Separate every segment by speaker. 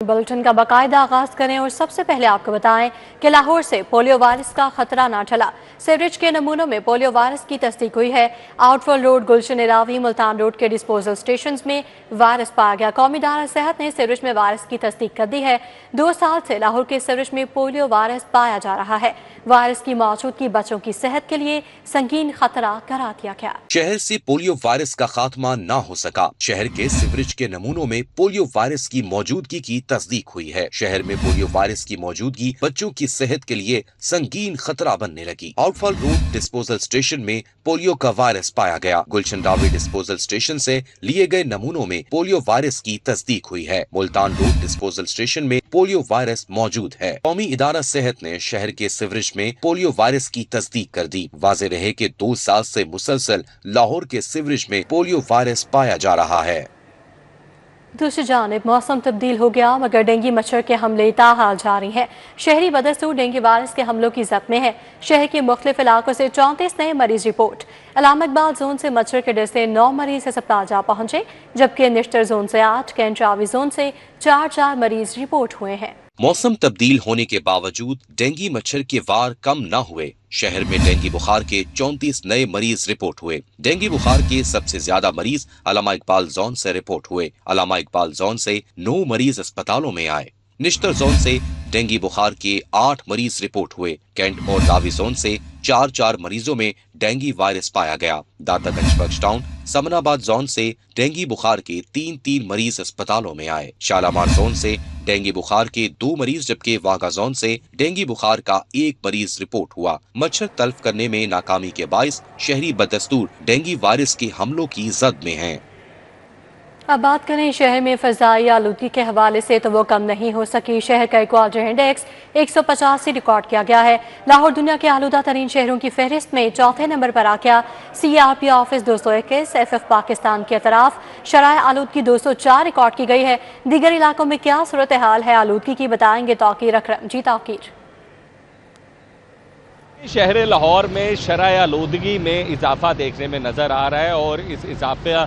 Speaker 1: Bulletin का बाकायदा आगाज करें और सबसे पहले आपको बताएं कि लाहौर से पोलियो वायरस का खतरा ना टला। सीवरेज के नमूनों में पोलियो वायरस की तस्दीक हुई है। आउटफॉल रोड, गुलशन इरावी, मुल्तान रोड के डिस्पोजल स्टेशन में वायरस पाया गया। कौमी इदारा सेहत ने सीवरेज में वायरस की तस्दीक कर दी है। 2 साल से लाहौर के सीवरेज में पोलियो वायरस पाया जा रहा है। वायरस की मौजूदगी बच्चों की सेहत के लिए संगीन खतरा करार दिया गया।
Speaker 2: शहर से पोलियो वायरस का खात्मा ना हो सका। शहर के सीवरेज के नमूनों में पोलियो वायरस की मौजूदगी की तस्दीक हुई है। शहर में पोलियो वायरस की मौजूदगी बच्चों की सेहत के लिए संगीन खतरा बनने लगी। आउटफॉल रोड डिस्पोजल स्टेशन में पोलियो का वायरस पाया गया। गुलशन रावी डिस्पोजल स्टेशन से लिए गए नमूनों में पोलियो वायरस की तस्दीक हुई है। मुल्तान रोड डिस्पोजल स्टेशन में पोलियो वायरस मौजूद है। कौमी इदारा सेहत ने शहर के सीवरेज में पोलियो वायरस की तस्दीक कर दी। वाज़ेह रहे कि 2 साल से मुसलसल लाहौर के सीवरेज में पोलियो वायरस पाया जा रहा है।
Speaker 1: दूसरी जानिब मौसम तब्दील हो गया मगर डेंगू मच्छर के हमले ताहाल जारी हैं। शहरी बदस्तूर डेंगू वायरस के हमलों की जद में है। शहर के मुख्तलिफ इलाकों से 34 नए मरीज रिपोर्ट। अलामा इकबाल जोन से मच्छर के डर से 9 मरीज अस्पताल जा पहुंचे, जबकि निश्तर जोन से 8, कैंट रावी जोन से 4 मरीज रिपोर्ट हुए हैं।
Speaker 2: मौसम तब्दील होने के बावजूद डेंगू मच्छर के वार कम न हुए। शहर में डेंगू बुखार के 34 नए मरीज रिपोर्ट हुए। डेंगू बुखार के सबसे ज्यादा मरीज अलामा इकबाल जोन से रिपोर्ट हुए। अलामा इकबाल जोन से 9 मरीज अस्पतालों में आए। निश्तर जोन से डेंगू बुखार के 8 मरीज रिपोर्ट हुए। कैंट और रावी जोन से 4 मरीजों में डेंगू वायरस पाया गया। दातागंज बख्श टाउन समनाबाद जोन से डेंगू बुखार के 3 मरीज अस्पतालों में आए। शालामार जोन से डेंगू बुखार के 2 मरीज, जबकि वाघा जोन से डेंगू बुखार का 1 मरीज रिपोर्ट हुआ। मच्छर तल्फ करने में नाकामी के बाइस शहरी बदस्तूर डेंगू वायरस के हमलों की जद में हैं।
Speaker 1: अब बात करें शहर में फ़ज़ाई आलूदगी के हवाले से, तो वो कम नहीं हो सकी। शहर का क्वालिटी इंडेक्स 150 से रिकॉर्ड किया गया है। लाहौर दुनिया के आलूदा तरीन शहरों की फहरिस्त में 4थे नंबर पर आ गया। CRP ऑफिस 221, FF पाकिस्तान के अतराफ शराय आलूदगी 204 रिकॉर्ड की गई है। दीगर इलाकों में क्या सूरत हाल है आलूदगी की, बताएंगे तौकीर अकरम। जी तौकीर।
Speaker 3: शहर लाहौर में शराय आलूदगी में इजाफा देखने में नज़र आ रहा है और इस इजाफा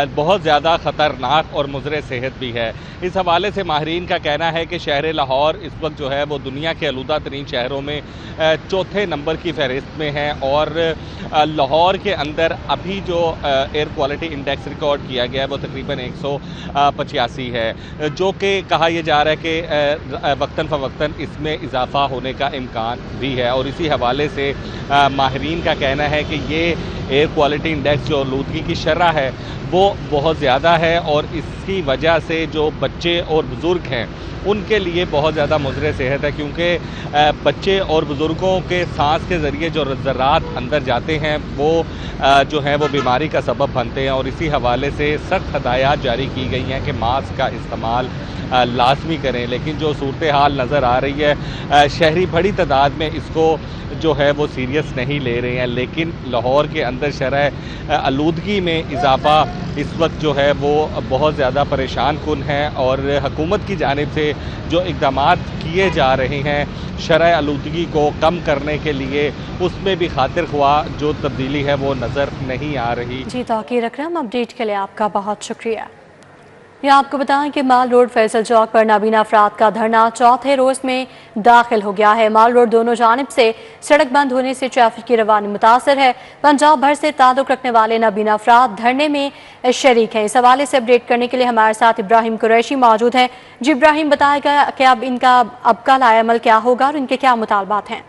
Speaker 3: बहुत ज़्यादा ख़तरनाक और मुज़र सेहत भी है। इस हवाले से माहिरीन का कहना है कि शहर लाहौर इस वक्त जो है वो दुनिया के आलूदा तरीन शहरों में 4थे नंबर की फहरिस्त में है और लाहौर के अंदर अभी जो एयर क्वालिटी इंडेक्स रिकॉर्ड किया गया है वो तकरीबन 185 है, जो कि कहा यह जा रहा है कि वक्तन फ़वक्तन इसमें इजाफा होने का इम्कान भी है। और इसी हवाले से माहिरीन का कहना है कि ये एयर क्वालिटी इंडेक्स जो आलूदगी की शरह है वो बहुत ज़्यादा है और इसकी वजह से जो बच्चे और बुज़ुर्ग हैं उनके लिए बहुत ज़्यादा मुज़र सेहत है, क्योंकि बच्चे और बुज़ुर्गों के सांस के ज़रिए जो ज़रात अंदर जाते हैं वो जो है वो बीमारी का सबब बनते हैं। और इसी हवाले से सख्त हदायत जारी की गई हैं कि मास्क का इस्तेमाल लाजमी करें। लेकिन जो सूरत हाल नज़र आ रही है, शहरी बड़ी तादाद में इसको जो है वो सीरियस नहीं ले रहे हैं। लेकिन लाहौर के अंदर शरह आलूदगी में इजाफा इस वक्त जो है वो बहुत ज़्यादा परेशान कुन है और हुकूमत की जानिब से जो इक़दामात किए जा रहे हैं शरह आलूदगी को कम करने के लिए, उसमें भी खातिर ख्वाह जो तब्दीली है वो नज़र नहीं आ रही।
Speaker 1: जी तौकीर अकरम, अपडेट के लिए आपका बहुत शुक्रिया। यहाँ आपको बताएं कि माल रोड फैसल चौक पर नाबीना अफराद का धरना 4थे रोज़ में दाखिल हो गया है। माल रोड दोनों जानिब से सड़क बंद होने से ट्रैफिक की रवानी मुतासर है। पंजाब भर से ताल्लुक़ रखने वाले नाबीना अफराद धरने में शरीक हैं। इस हवाले से अपडेट करने के लिए हमारे साथ इब्राहिम कुरैशी मौजूद हैं। जी इब्राहिम, बताएगा कि अब इनका अब का लाएअमल क्या होगा और इनके क्या मुतालबात हैं?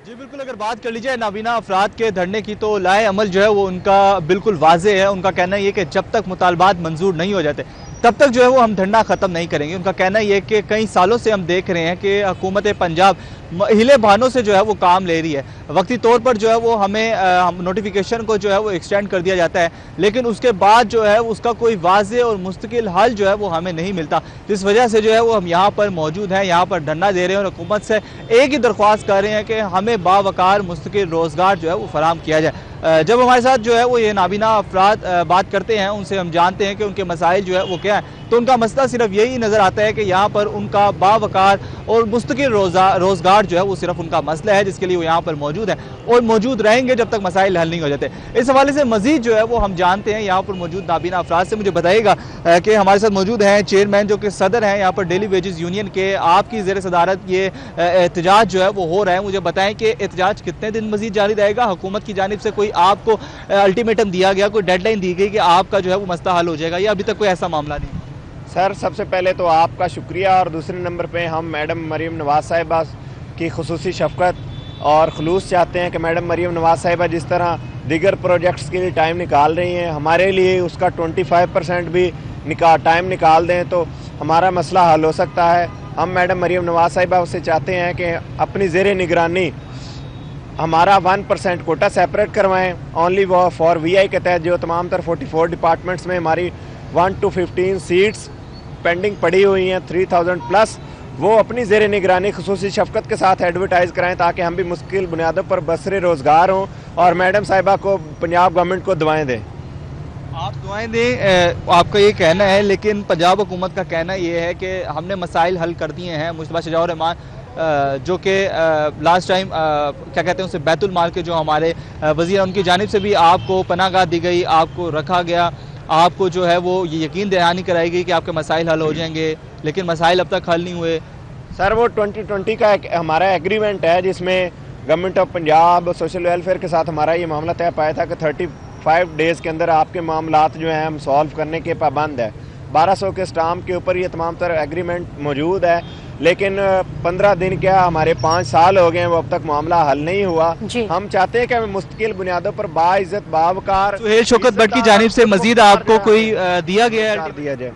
Speaker 4: जी बिल्कुल, अगर बात कर लीजिए नाबीना अफराद के धरने की तो लाए अमल जो है वो उनका बिल्कुल वाज़ेह है। उनका कहना ये कि जब तक मुतालबात मंजूर नहीं हो जाते तब तक जो है वो हम धरना ख़त्म नहीं करेंगे। उनका कहना ये कि कई सालों से हम देख रहे हैं कि हुकूमत पंजाब हिले बहानों से जो है वो काम ले रही है। वक्ती तौर पर जो है वो हमें नोटिफिकेशन को जो है वो एक्सटेंड कर दिया जाता है, लेकिन उसके बाद जो है उसका कोई वाज़ेह और मुस्तकिल हल जो है वो हमें नहीं मिलता। जिस वजह से जो है वो हम यहाँ पर मौजूद हैं, यहाँ पर धरना दे रहे हैं और हुकूमत से एक ही दरख्वास्त कर रहे हैं कि हमें बावकार मुस्तकिल रोज़गार जो है वो फराहम किया जाए। जब हमारे साथ जो है वो ये नाबीना अफराद बात करते हैं, उनसे हम जानते हैं कि उनके मसाइल जो है वो क्या है, तो उनका मसला सिर्फ यही नज़र आता है कि यहाँ पर उनका बावकार और मुस्तकिल रोजगार जो है वो सिर्फ उनका मसला है जिसके लिए वो यहाँ पर मौजूद है और मौजूद रहेंगे जब तक मसाइल हल नहीं हो जाते। इस हवाले से मजीद जो है वो हम जानते हैं यहाँ पर मौजूद नाबीना अफराद से। मुझे बताइएगा कि हमारे साथ मौजूद हैं चेयरमैन जो कि सदर हैं यहाँ पर डेली वेजेस यूनियन के, आपकी ज़ेर सदारत ये एहतजाज जो है वो हो रहा है। मुझे बताएं कि एहतजाज कितने दिन मजीद जारी रहेगा? हुकूमत की जानिब से कोई आपको अल्टीमेटम दिया गया, कोई डेडलाइन दी गई कि आपका जो है वो मसला हल हो जाएगा, या अभी तक कोई ऐसा मामला नहीं?
Speaker 5: सर, सबसे पहले तो आपका शुक्रिया, और दूसरे नंबर पे हम मैडम मरीम नवाज़ साहिबा की खुसूसी शफ़क़त और खलूस चाहते हैं कि मैडम मरीम नवाज़ साहिबा जिस तरह दीगर प्रोजेक्ट्स के लिए टाइम निकाल रही हैं, हमारे लिए उसका 25% भी टाइम निकाल दें तो हमारा मसला हल हो सकता है। हम मैडम मरीम नवाज़ साहिबा से चाहते हैं कि अपनी ज़ेर निगरानी हमारा 1% कोटा सेपरेट करवाएं, ओनली वो फॉर VI के तहत जो तमाम तर 44 डिपार्टमेंट्स में हमारी 1 to 15 सीट्स पेंडिंग पड़ी हुई हैं 3000 प्लस, वो अपनी ज़ेर निगरानी खुसूसी शफ़क़त के साथ एडवर्टाइज़ कराएं ताकि हम भी मुश्किल बुनियादों पर बसरे रोज़गार हों और मैडम साहिबा को पंजाब गवर्नमेंट को दुआएं दें।
Speaker 4: आप दुआएं दें, आपका ये कहना है, लेकिन पंजाब हुकूमत का कहना ये है कि हमने मसाइल हल कर दिए हैं। मुस्तफा शजाउर रहमान जो कि लास्ट टाइम क्या कहते हैं उसे बैतुल माल के जो हमारे वज़ीर हैं, उनकी जानिब से भी आपको पनाहगाह दी गई, आपको रखा गया, आपको जो है वो ये यकीन दहानी कराई गई कि आपके मसाइल हल हो जाएंगे, लेकिन मसाइल अब तक हल नहीं हुए।
Speaker 5: सर, वो 2020 का हमारा एग्रीमेंट है जिसमें government of Punjab social welfare के साथ हमारा ये मामला तय पाया था कि 35 डेज़ के अंदर आपके मामलात जो हैं हम सॉल्व करने के पाबंद है। 1200 के स्टाम्प के ऊपर ये तमाम तर एग्रीमेंट मौजूद है, लेकिन 15 दिन क्या हमारे 5 साल हो गए, वो अब तक मामला हल नहीं हुआ। हम चाहते हैं कि हमें मुस्तकिल बुनियादों पर बाइज्जत बावकार
Speaker 4: सुहेल शौकत भट्ट की जानिब से मजीद आपको कोई दिया जाए?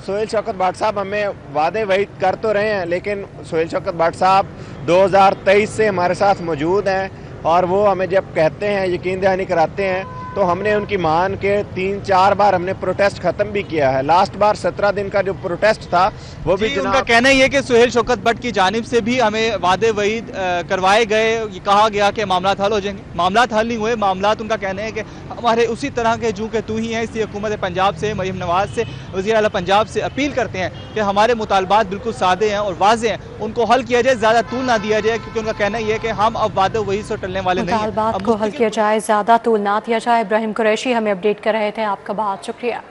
Speaker 5: सुहेल शौकत भट्ट साहब हमें वादे वहीद कर तो रहे हैं, लेकिन सुहेल शौकत भट्ट साहब 2023 से हमारे साथ मौजूद हैं और वो हमें जब कहते हैं, यकीन दहानी कराते हैं, तो हमने उनकी मान के 3-4 बार हमने प्रोटेस्ट ख़त्म भी किया है। लास्ट बार 17 दिन का जो प्रोटेस्ट था वो भी
Speaker 4: उनका कहना ये कि सुहेल शौकत भट्ट की जानिब से भी हमें वादे वहीद करवाए गए, ये कहा गया कि मामलात हल हो जाएंगे, मामलात हल नहीं हुए। मामलात उनका कहना है कि हमारे उसी तरह के जू के तू ही हैं, इसलिए हुकूमत पंजाब से, मरीम नवाज़ से, वज़ीर आला पंजाब से अपील करते हैं कि हमारे मुतालबात बिल्कुल सादे हैं और वाज़े हैं, उनको हल किया जाए, ज़्यादा तूल ना दिया जाए, क्योंकि उनका कहना ये है कि हम अब वादे वही से टलने वाले नहीं हैं।
Speaker 1: मुतालबात को हल किया जाए, ज़्यादा तूल ना दिया जाए। इब्राहिम कुरैशी हमें अपडेट कर रहे थे, आपका बहुत शुक्रिया।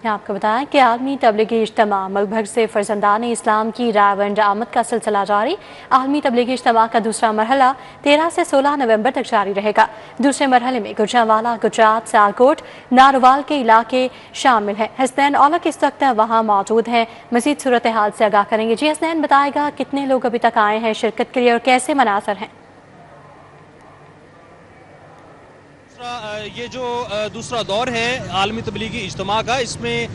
Speaker 1: आपको बताएं कि आलमी तबलीगी इज्तिमा मुल्क भर से फर्जंदान इस्लाम की रावंड आमद का सिलसिला जारी। आलमी तबलीगी इज्तिमा का दूसरा मरहला 13 से 16 नवंबर तक जारी रहेगा। दूसरे मरहले में गुजरांवाला, गुजरात, सियालकोट, नारोवाल के इलाके शामिल हैं। हसनैन औलख इस वक्त वहाँ मौजूद हैं, मज़ीद सूरत हाल से आगाह करेंगे। जी हसनैन, बताएगा कितने लोग अभी तक आए हैं शिरकत के लिए और कैसे मनासर हैं?
Speaker 6: ये जो दूसरा दौर है आलमी तबलीगी इज्तिमा का, इसमें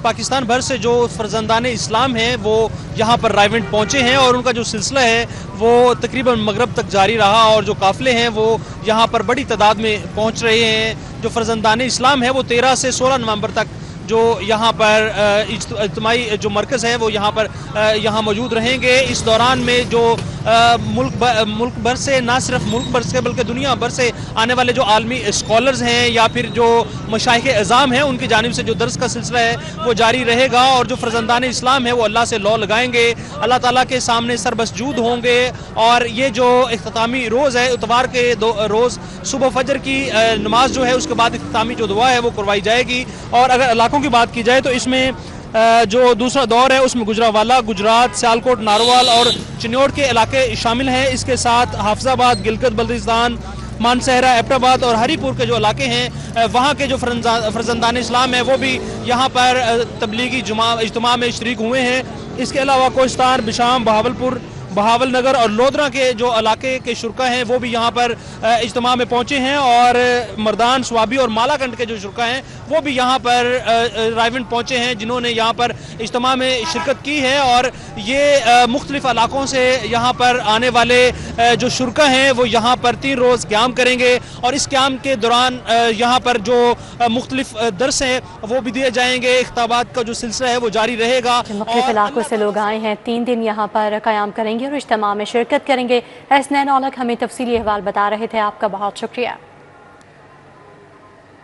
Speaker 6: पाकिस्तान भर से जो फर्जंदान इस्लाम हैं वो यहाँ पर रायवेंट पहुँचे हैं और उनका जो सिलसिला है वो तकरीबन मगरब तक जारी रहा और जो काफ़िले हैं वो यहाँ पर बड़ी तादाद में पहुँच रहे हैं। जो फर्जंदान इस्लाम है वो 13 से 16 नवंबर तक जो यहाँ पर इज्तिमाई जो मरकज़ है वो यहाँ मौजूद रहेंगे। इस दौरान में जो मुल्क भर से, ना सिर्फ मुल्क भर से बल्कि दुनिया भर से आने वाले जो आलमी स्कॉलर्स हैं या फिर जो मशाइख अज़ाम हैं, उनकी जानिब से जो दर्स का सिलसिला है वो जारी रहेगा और जो फर्जंदान इस्लाम है वो अल्लाह से लौ लगाएंगे, अल्लाह ताला के सामने सरबसजूद होंगे। और ये जो इख्तितामी रोज़ है, इतवार के रोज़ सुबह फजर की नमाज जो है उसके बाद इख्तितामी जो दुआ है वो करवाई जाएगी। और अगर इलाकों की बात की जाए तो इसमें जो दूसरा दौर है उसमें गुजरांवाला, गुजरात, सियालकोट, नारोवाल और चिन्नौर के इलाके शामिल हैं। इसके साथ हाफिजाबाद, गिलगित बल्तिस्तान, मानसहरा, एबटाबाद और हरीपुर के जो इलाके हैं वहाँ के जो फर्जंदान इस्लाम है वो भी यहाँ पर तबलीगी इज्तिमा में शरीक हुए हैं। इसके अलावा कोस्तान, बिशाम, बहावल नगर और लोधरा के जो इलाके के शुरका हैं वो भी यहाँ पर इज्तिमा में पहुँचे हैं और मर्दान, स्वाबी और मालाकंड के जो शुरका हैं वो भी यहाँ पर रायवेंट पहुँचे हैं, जिन्होंने यहाँ पर इज्तिमा में शिरकत की है। और ये मुख्तलिफ इलाकों से यहाँ पर आने वाले जो शुरका हैं वो यहाँ पर 3 रोज़ क़याम करेंगे और इस क़याम के दौरान यहाँ पर जो मुख्तलिफ दर्स हैं वो भी दिए जाएंगे। इख्तिताबात का जो सिलसिला है वो जारी रहेगा।
Speaker 1: मुख्तलिफ इलाकों से लोग आए हैं, 3 दिन यहाँ पर क़याम करेंगे और इज्तिमा में शिरकत करेंगे। हसनैन औलख हमें तफसीली अहवाल बता रहे थे, आपका बहुत शुक्रिया।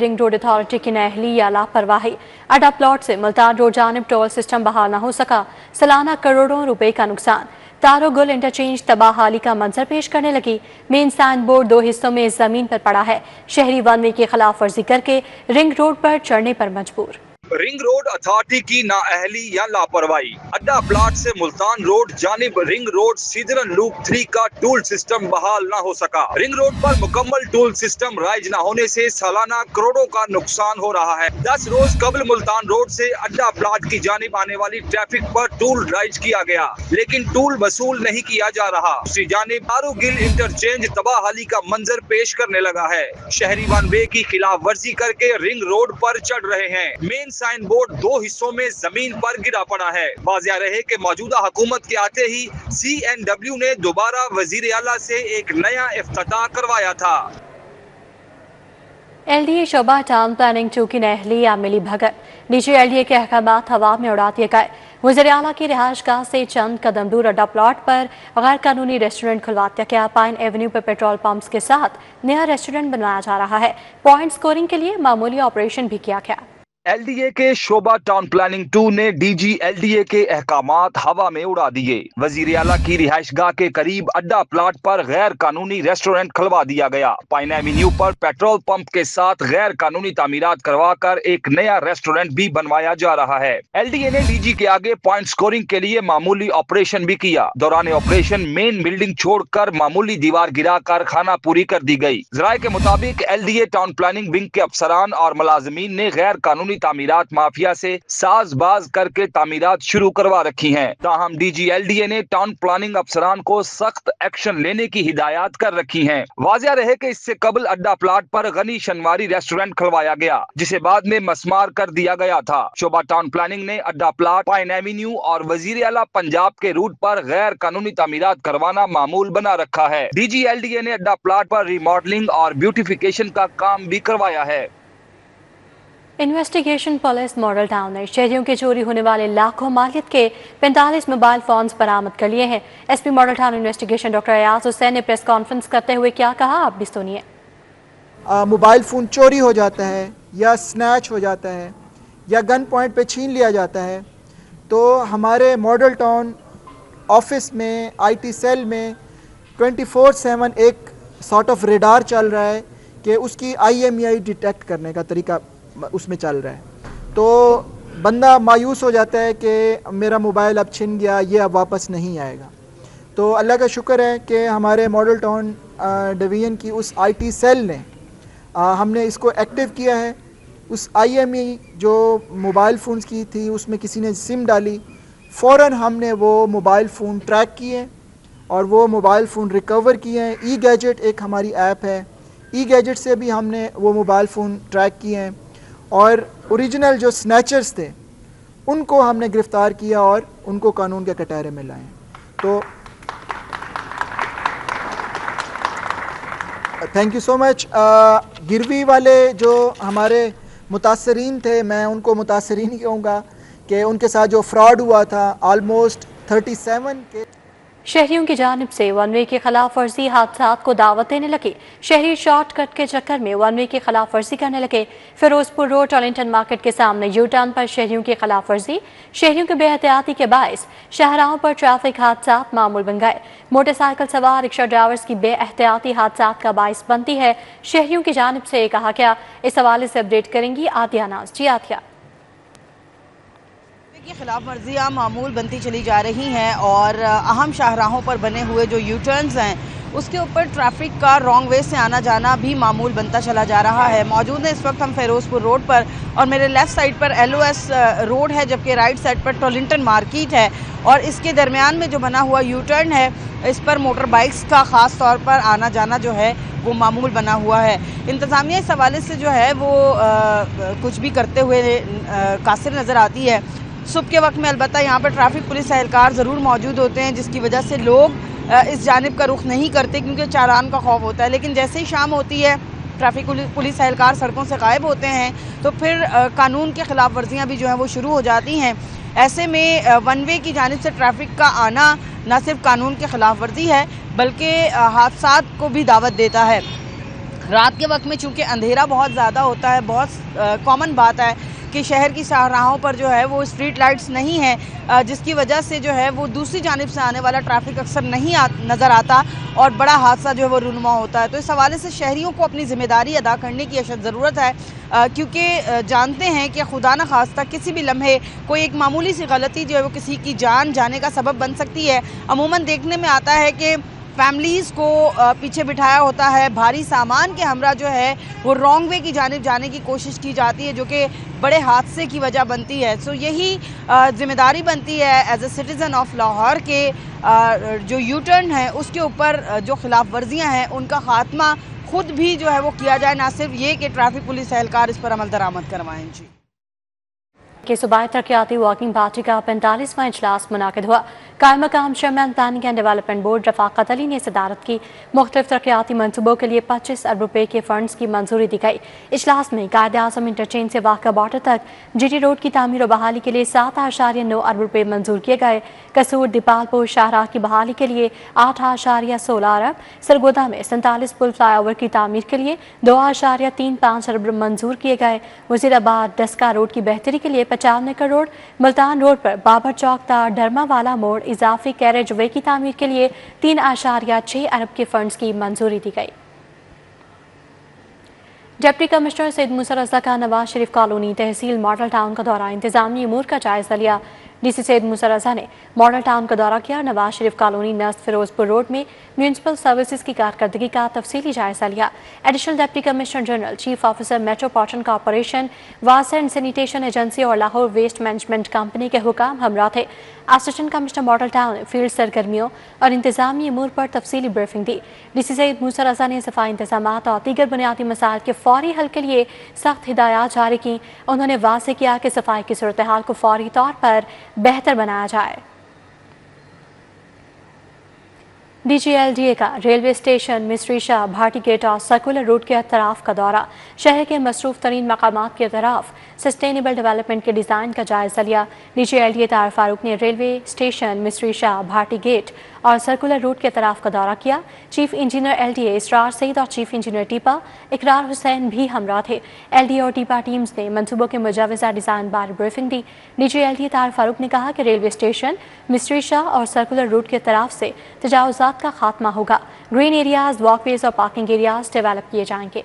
Speaker 1: रिंग रोड अथॉरिटी की नाअहली या लापरवाही, अड्डा प्लॉट से मुल्तान रोड जानिब टोल सिस्टम बहाल न हो सका, सालाना करोड़ों रुपए का नुकसान। तारो गुल इंटरचेंज तबाहाली का मंजर पेश करने लगी। मेन साइन बोर्ड 2 हिस्सों में जमीन पर पड़ा है। शहरी वन वे की खिलाफ वर्जी करके रिंग रोड पर चढ़ने पर मजबूर।
Speaker 7: रिंग रोड अथॉरिटी की नाअहली या लापरवाही, अड्डा प्लाट से मुल्तान रोड जानिब रिंग रोड सीजरन लूप 3 का टूल सिस्टम बहाल न हो सका। रिंग रोड पर मुकम्मल टूल सिस्टम राइज न होने से सालाना करोड़ों का नुकसान हो रहा है। 10 रोज कबल मुल्तान रोड से अड्डा प्लाट की जानिब आने वाली ट्रैफिक पर टूल राइज किया गया, लेकिन टूल वसूल नहीं किया जा रहा। दूसरी जानिब तारो गिल इंटरचेंज तबाहाली का मंजर पेश करने लगा है। शहरी वन वे की खिलाफ वर्जी करके रिंग रोड पर चढ़ रहे हैं। मेन साइन बोर्ड 2 हिस्सों में जमीन पर गिरा पड़ा है। वाज़िया रहे कि मौजूदा हुकूमत के आते ही CNW ने दोबारा वजीर आला से एक नया इफ्तिताह करवाया था।
Speaker 1: LDA शोबा टाउन प्लानिंग 2 की नाअहली या मिली भगत, डीजी LDA के अहकामात हवा में उड़ा दिए गए। वज़ीर आला की रिहाइशगाह से चंद कदम दूर अड्डा प्लॉट पर गैर कानूनी रेस्टोरेंट खुलवा दिया गया। पाइन एवेन्यू पर पेट्रोल पंप्स के साथ नया रेस्टोरेंट बनाया जा रहा है। पॉइंट स्कोरिंग के लिए मामूली ऑपरेशन भी किया गया।
Speaker 7: LDA के शोबा टाउन प्लानिंग 2 ने DG LDA के अहकामात हवा में उड़ा दिए। वजीर आला की रिहाइशगाह के करीब अड्डा प्लाट पर गैर कानूनी रेस्टोरेंट खुलवा दिया गया। पाइन एवेन्यू पर पेट्रोल पंप के साथ गैर कानूनी तामीरात करवा कर एक नया रेस्टोरेंट भी बनवाया जा रहा है। LDA ने DG के आगे पॉइंट स्कोरिंग के लिए मामूली ऑपरेशन भी किया। दौरान ऑपरेशन मेन बिल्डिंग छोड़कर मामूली दीवार गिरा कर खाना पूरी कर दी गई। जराये के मुताबिक LDA टाउन प्लानिंग विंग के अफसरान और मुलाजमीन ने गैर कानूनी तामीरात माफिया से साजबाज करके तामीरात शुरू करवा रखी हैं। ताहम DG LDA ने टाउन प्लानिंग अफसरान को सख्त एक्शन लेने की हिदायत कर रखी हैं। वाज़िया रहे कि इससे कबल अड्डा प्लाट पर गनी शनवारी रेस्टोरेंट खुलवाया गया, जिसे बाद में मस्मार कर दिया गया था। शोबा टाउन प्लानिंग ने अड्डा प्लाट, पाइन एवेन्यू और वजीर आला पंजाब के रूट पर गैर कानूनी तामीरात करवाना मामूल बना रखा है। DG LDA ने अड्डा प्लाट पर रिमॉडलिंग और ब्यूटिफिकेशन का काम भी करवाया है।
Speaker 1: इन्वेस्टिगेशन पुलिस मॉडल टाउन ने शहरियों के चोरी होने वाले लाखों मालियत के 45 मोबाइल फोन्स बरामद कर लिए हैं। SP model town investigation doctor Ayaz Hussain ने प्रेस कॉन्फ्रेंस करते हुए क्या कहा, आप भी सुनिए।
Speaker 8: मोबाइल फ़ोन चोरी हो जाता है या स्नैच हो जाता है या गन पॉइंट पे छीन लिया जाता है, तो हमारे मॉडल टाउन ऑफिस में IT सेल में 24/7 एक सॉर्ट ऑफ रेडार चल रहा है कि उसकी IMEI डिटेक्ट करने का तरीका उसमें चल रहा है। तो बंदा मायूस हो जाता है कि मेरा मोबाइल अब छिन गया, ये अब वापस नहीं आएगा। तो अल्लाह का शुक्र है कि हमारे मॉडल टाउन डिवीज़न की उस IT सेल ने हमने इसको एक्टिव किया है। उस IMEI जो मोबाइल फ़ोन्स की थी उसमें किसी ने सिम डाली, फ़ौरन हमने वो मोबाइल फ़ोन ट्रैक किए और वो मोबाइल फ़ोन रिकवर किए हैं। E-गैजेट एक हमारी ऐप है, E-गैजेट से भी हमने वो मोबाइल फ़ोन ट्रैक किए हैं और ओरिजिनल जो स्नैचर्स थे उनको हमने गिरफ़्तार किया और उनको कानून के कटहरे में लाए। तो थैंक यू सो मच। गिरवी वाले जो हमारे मुतासरीन थे, मैं उनको मुतासरीन ही कहूँगा कि उनके साथ जो फ्रॉड हुआ था, ऑलमोस्ट 37 के
Speaker 1: शहरियों की जानिब से वन वे की खिलाफ वर्जी हादसात को दावत देने लगे। शहरी शॉर्टकट के चक्कर में वन वे की खिलाफ वर्जी करने लगे। फिरोजपुर रोड टॉलिंगटन मार्केट के सामने यू टर्न पर शहरियों की खिलाफ वर्जी, शहरियों की बेहतियाती के बायस शाहराहों पर ट्रैफिक हादसात मामूल बन गए। मोटरसाइकिल सवार रिक्शा ड्राइवर्स की बेहतियाती हादसात का बायस बनती है। शहरियों की जानिब से कहा गया, इस हवाले से अपडेट करेंगी आतिया नाज। जी आतिया।
Speaker 9: की खिलाफ वर्जियाँ मामूल बनती चली जा रही हैं और अहम शाहराहों पर बने हुए जो यू टर्न्स हैं उसके ऊपर ट्रैफिक का रॉन्ग वे से आना जाना भी मामूल बनता चला जा रहा है। मौजूद है इस वक्त हम फिरोजपुर रोड पर और मेरे लेफ़्ट साइड पर LOS रोड है, जबकि राइट साइड पर टॉलिंगटन मार्केट है और इसके दरमियान में जो बना हुआ यू टर्न है इस पर मोटर बाइक्स का ख़ास तौर पर आना जाना जो है वो मामूल बना हुआ है। इंतज़ामिया इस हवाले से जो है वो कुछ भी करते हुए कासिर नज़र आती है। सुबह के वक्त में अलबत्ता यहाँ पर ट्रैफिक पुलिस एहलकार ज़रूर मौजूद होते हैं, जिसकी वजह से लोग इस जानिब का रुख नहीं करते क्योंकि चालान का खौफ होता है। लेकिन जैसे ही शाम होती है ट्रैफिक पुलिस एहलकार सड़कों से गायब होते हैं तो फिर कानून के ख़िलाफ़ वर्जियाँ भी जो हैं वो शुरू हो जाती हैं। ऐसे में वन वे की जानिब से ट्रैफिक का आना न सिर्फ कानून के ख़िलाफ़ वर्जी है बल्कि हादसात को भी दावत देता है। رات کے وقت میں چونکہ اندھیرا بہت زیادہ ہوتا ہے، بہت کامن بات ہے کہ شہر کی شاہراہوں پر جو ہے وہ اسٹریٹ لائٹس نہیں ہیں، جس کی وجہ سے جو ہے وہ دوسری جانب سے آنے والا ٹریفک اکثر نہیں نظر آتا اور بڑا حادثہ جو ہے وہ رونما ہوتا ہے۔ تو اس حوالے سے شہریوں کو اپنی ذمہ داری ادا کرنے کی اشد ضرورت ہے، کیونکہ جانتے ہیں کہ خدا نہ خواستہ کسی بھی لمحے کوئی ایک معمولی سی غلطی جو ہے وہ کسی کی جان جانے کا سبب بن سکتی ہے۔ عموماً دیکھنے میں آتا ہے کہ فیملیز کو پیچھے بٹھایا ہوتا ہے، بھاری سامان کے ہمراہ جو ہے وہ رانگ وے کی جانب جانے کی کوشش کی جاتی ہے، جو کہ بڑے حادثے کی وجہ بنتی ہے۔ سو یہی ذمہ داری بنتی ہے as a citizen of Lahore کے جو یو ٹرن ہے اس کے اوپر جو خلاف ورزیاں ہیں ان کا خاتمہ خود بھی جو ہے وہ کیا جائے، نہ صرف یہ کہ ٹریفک پولیس اہلکار اس پر عمل درآمد کروائیں۔ جی
Speaker 1: کہ صوبائی ترقیاتی ورکنگ پارٹی کا 45واں اجلاس منعقد ہوا۔ قائم مقام chairman planning and development board رفاقت علی نے صدارت کی۔ مختلف ترقیاتی منصوبوں کے لیے 25 ارب روپے کے فنڈز کی منظوری دی گئی۔ اجلاس میں قائد اعظم انٹرچینج سے واقع بارڈر تک جی ٹی روڈ کی تعمیر و بحالی کے لیے 7.9 ارب روپے منظور کیے گئے۔ قصور دیپال پور شاہراہ کی بحالی کے لیے 8.16 ارب، سرگودا میں 47 پل فلائی اوور کی تعمیر کے لیے 2.35 ارب منظور کیے گئے۔ وزیر آباد ڈسکا روڈ کی بہتری کے لیے 95 کروڑ، ملتان روڈ پر بابر چوک تا ڈرما والا موڑ اضافی کیریج وے کی تعمیر کے لیے 3.6 ارب کے فنڈز کی منظوری دی گئی۔ ڈپٹی کمشنر سید موسیٰ رضا کا نواز شریف کالونی تحصیل ماڈل ٹاؤن کا دورہ، انتظامی امور کا جائزہ لیا۔ ڈی سی سید موسیٰ رضا نے ماڈل ٹاؤن کا دورہ کیا، نواز شریف کالونی نصف فیروز پور روڈ میں میونسپل سروسز کی کارکردگی کا تفصیلی جائزہ لیا۔ Additional deputy commissioner general, chief officer metropolitan corporation, water and sanitation agency اور لاہور ویسٹ مینجمنٹ کمپنی کے حکام ہمراہ تھے۔ اسسٹنٹ کمشنر ماڈل ٹاؤن نے فیلڈ سرگرمیوں اور انتظامی امور پر تفصیلی بریفنگ دی۔ ڈی سی سید موسیٰ رضا نے صفائی انتظامات اور دیگر بنیادی مسائل کے فوری حل کے لیے سخت ہدایات جاری کی۔ انہوں نے واضح کیا کہ صفائی کی صورتحال کو فوری طور پر بہتر بنایا جائے۔ D G L D A کا railway station, Misri Shah, Bhati gate اور سرکولر روٹ کے اطراف کا دورہ، شہر کے مصروف ترین مقامات کے اطراف سسٹینیبل ڈیولپمنٹ کے ڈیزائن کا جائزہ لیا۔ D G L D A Tahir Farooq نے railway station, Misri Shah, Bhati gate اور سرکولر روٹ کے اطراف کا دورہ کیا۔ Chief engineer L D A Israr Saeed اور چیف انجینئر ٹیپا اقرار حسین بھی ہمراہ تھے۔ ایل ڈی اے اور ٹیپا ٹیمز نے منصوبوں کے مجوزہ ڈیزائن بارے بریفنگ دی۔ D G L D A Tahir Farooq نے کہا کہ ریلوے اسٹیشن، مصری شاہ اور سرکولر روٹ کے اطراف سے تجاوزات کا خاتمہ ہوگا۔ گرین ایریاز، واک ویز اور پارکنگ ایریاز ڈیولپ کیے جائیں گے۔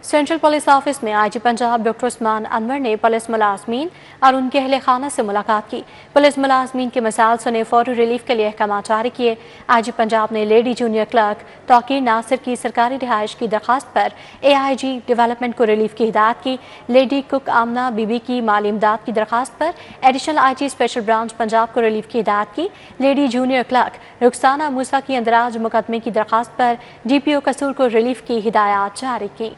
Speaker 1: سینٹرل پولیس آفس میں آئی جی پنجاب ڈاکٹر عثمان انور نے پولیس ملازمین اور ان کے اہل خانہ سے ملاقات کی۔ پولیس ملازمین کے مسائل سنے، فوری ریلیف کے لیے احکامات جاری کیے۔ آئی جی پنجاب نے لیڈی جونیئر کلرک توقیر ناصر کی سرکاری رہائش کی درخواست پر اے آئی جی ڈیولپمنٹ کو ریلیف کی ہدایت کی۔ Lady cook Amna Bibi کی مالی امداد کی درخواست پر additional I G special branch Punjab کو ریلیف کی ہدایت کی۔ Lady junior clerk Rukhsana Musa کی اندراج مقدمے کی درخواست پر ڈی پی او قصور کو ریلیف کی ہدایات جاری کی۔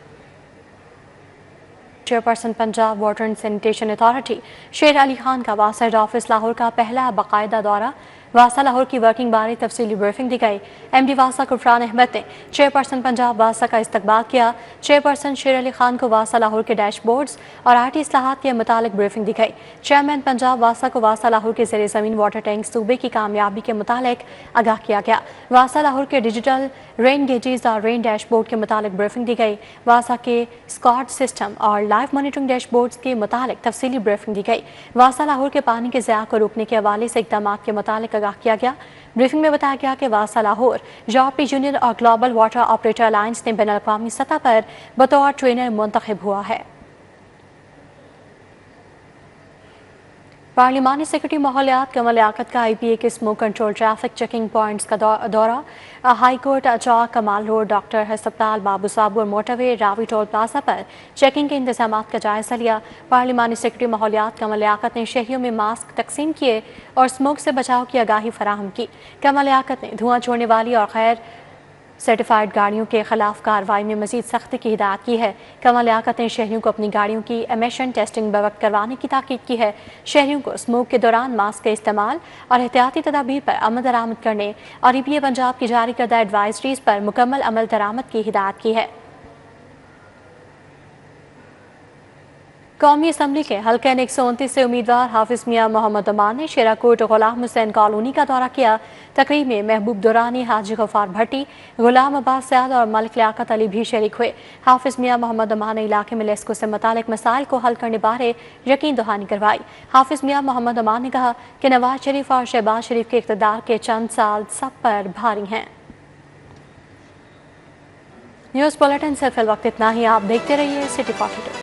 Speaker 1: Chairperson Punjab water and sanitation authority شیر علی خان کا واسا ہیڈ آفس لاہور کا پہلا باقاعدہ دورہ، واسا لاہور کی ورکنگ بارے تفصیلی بریفنگ دی گئی۔ ایم ڈی واسا غفران احمد نے چیئرپرسن پنجاب واسا کا استقبال کیا۔ چیئرپرسن شیر علی خان کو واسا لاہور کے ڈیش بورڈز اور آر ٹی اصلاحات کے متعلق بریفنگ دی گئی۔ چیئرمین پنجاب واسا کو واسا لاہور کے زیر زمین واٹر ٹینک صوبے کی کامیابی کے متعلق آگاہ کیا گیا۔ واسا لاہور کے ڈیجیٹل رین گیجز اور رین ڈیش بورڈ کے متعلق بریفنگ دی گئی۔ واسا کے اسکاٹ سسٹم اور لائیو مانیٹرنگ ڈیش بورڈز کے متعلق تفصیلی بریفنگ دی گئی۔ واسا لاہور کے پانی کے ضیاع کو روکنے کے حوالے سے اقدامات کے متعلق آگاہ کیا گیا۔ بریفنگ میں بتایا گیا کہ واسا لاہور یورپی یونین اور گلوبل واٹر آپریٹر الائنس نے بین الاقوامی سطح پر بطور ٹرینر منتخب ہوا ہے۔ پارلیمانی سیکرٹری ماحولیات کمل لیاقت کا آئی پی اے کے smoke control traffic checking points کا دورہ، ہائی کورٹ چوک، کمال روڈ، ڈاکٹر ہسپتال، بابو صابو اور موٹر وے، راوی ٹول پلازا پر چیکنگ کے انتظامات کا جائزہ لیا۔ پارلیمانی سیکرٹری ماحولیات کمل لیاقت نے شہریوں میں ماسک تقسیم کیے اور اسموک سے بچاؤ کی آگاہی فراہم کی۔ کمل لیاقت نے دھواں چھوڑنے والی اور غیر سرٹیفائیڈ گاڑیوں کے خلاف کارروائی میں مزید سختی کی ہدایت کی ہے۔ کمل لیاقت نے شہریوں کو اپنی گاڑیوں کی ایمیشن ٹیسٹنگ بوقت کروانے کی تاکید کی ہے۔ شہریوں کو اسموک کے دوران ماسک کے استعمال اور احتیاطی تدابیر پر عمل درآمد کرنے اور ای پی اے پنجاب کی جاری کردہ ایڈوائزریز پر مکمل عمل درآمد کی ہدایت کی ہے۔ قومی اسمبلی کے حلقہ 129 سے امیدوار حافظ میاں محمد امان نے شیراکوٹ غلام حسین کالونی کا دورہ کیا۔ تقریب میں محبوب دورانی، حاجی غفار بھٹی، غلام عباس سعد اور ملک لیاقت علی بھی شریک ہوئے۔ حافظ میاں محمد امان نے علاقے میں لیسکو سے متعلق مسائل کو حل کرنے بارے یقین دہانی کروائی۔ حافظ میاں محمد امان نے کہا کہ نواز شریف اور شہباز شریف کے اقتدار کے چند سال سب پر بھاری ہیں۔ نیوز بلیٹن سے فی الوقت اتنا ہی، آپ دیکھتے رہیے سٹی 42۔